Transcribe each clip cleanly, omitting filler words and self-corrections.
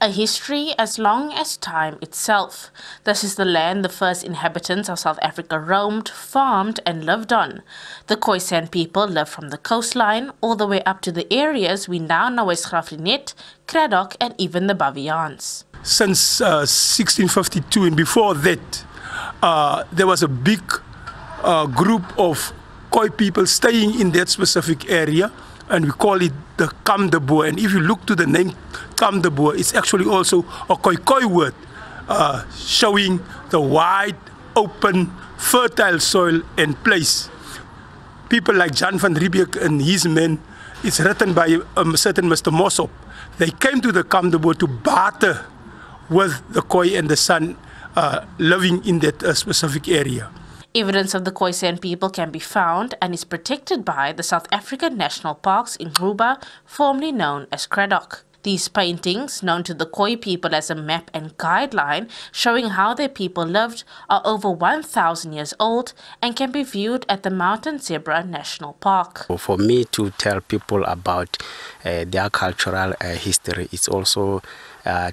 a history as long as time itself. This is the land the first inhabitants of South Africa roamed, farmed and lived on. The Khoi and San people lived from the coastline all the way up to the areas we now know as Graaff-Reinet, Cradock and even the Baviaans. Since 1652 and before that, there was a big group of Khoi people staying in that specific area, and we call it the Kamdeboer. And if you look to the name Kamdeboer, it's actually also a Khoi word, showing the wide, open, fertile soil and place. People like Jan van Riebeeck and his men, it's written by a certain Mr. Mossop. They came to the Kamdeboer to barter with the Khoi and the San living in that specific area. Evidence of the Khoi and San people can be found and is protected by the South African National Parks in Kruger, formerly known as Cradock. These paintings, known to the Khoi people as a map and guideline showing how their people lived, are over 1,000 years old and can be viewed at the Mountain Zebra National Park. For me to tell people about their cultural history, it's also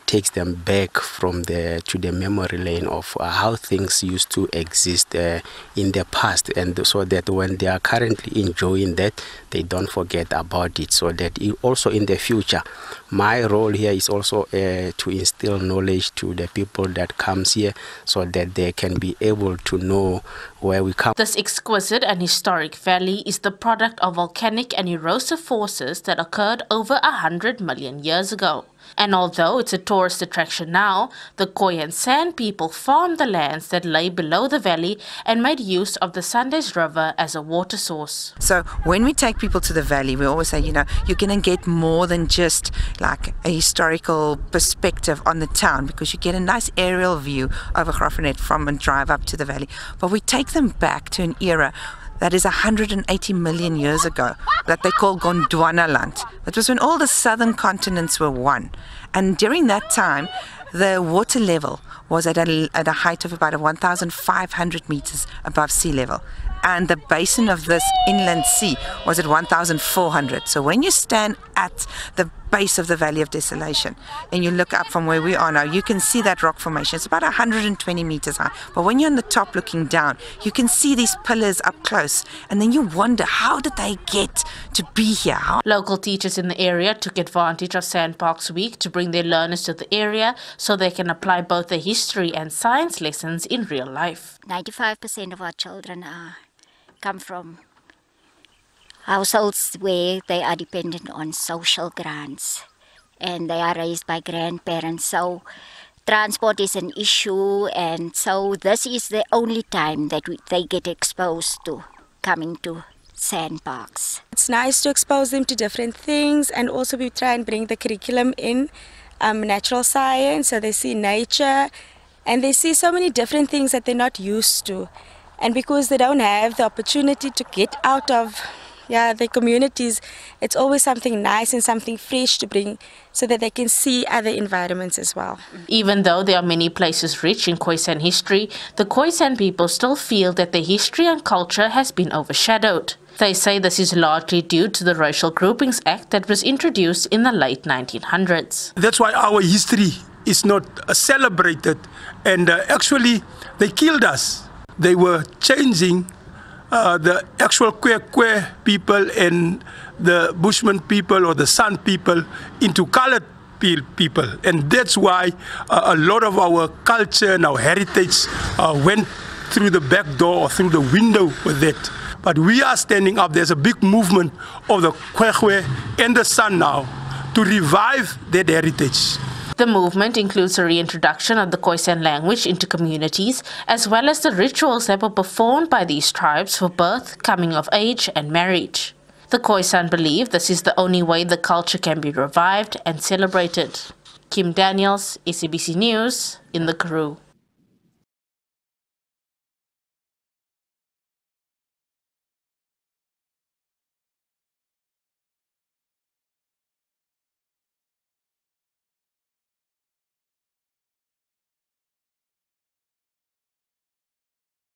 takes them back to the memory lane of how things used to exist in the past, and so that when they are currently enjoying that, they don't forget about it, so that also in the future, my role here is also to instill knowledge to the people that comes here, so that they can be able to know where we come. This exquisite and historic valley is the product of volcanic and erosive forces that occurred over 100 million years ago. And although it's a tourist attraction now, the Khoi and San people farmed the lands that lay below the valley and made use of the Sundays River as a water source. So when we take people to the valley, we always say, you're going to get more than just like a historical perspective on the town, because you get a nice aerial view over Graaff-Reinet from a drive up to the valley. But we take them back to an era that is 180 million years ago, that they call Gondwana land. That was when all the southern continents were one. And during that time, the water level was at a height of about 1,500 meters above sea level. And the basin of this inland sea was at 1,400. So when you stand at the base of the Valley of Desolation and you look up from where we are now, you can see that rock formation. It's about 120 meters high. But when you're on the top looking down, you can see these pillars up close. And then you wonder, how did they get to be here? Local teachers in the area took advantage of Sandparks Week to bring their learners to the area so they can apply both the history and science lessons in real life. 95% of our children come from households where they are dependent on social grants and they are raised by grandparents, so transport is an issue, and so this is the only time that they get exposed to coming to Sandparks. It's nice to expose them to different things, and also we try and bring the curriculum in natural science, so they see nature and they see so many different things that they're not used to. And because they don't have the opportunity to get out of their communities, it's always something nice and something fresh to bring so that they can see other environments as well. Even though there are many places rich in Khoi and San history, the Khoi and San people still feel that their history and culture has been overshadowed. They say this is largely due to the Racial Groupings Act that was introduced in the late 1900s. That's why our history is not celebrated, and actually they killed us. They were changing the actual Khoi people and the Bushman people or the San people into colored people. And that's why a lot of our culture and our heritage went through the back door or through the window with it. But we are standing up. There's a big movement of the Khoi and the San now to revive that heritage. The movement includes a reintroduction of the Khoi and San language into communities, as well as the rituals that were performed by these tribes for birth, coming of age, and marriage. The Khoi and San believe this is the only way the culture can be revived and celebrated. Kim Daniels, SABC News, in the Karoo.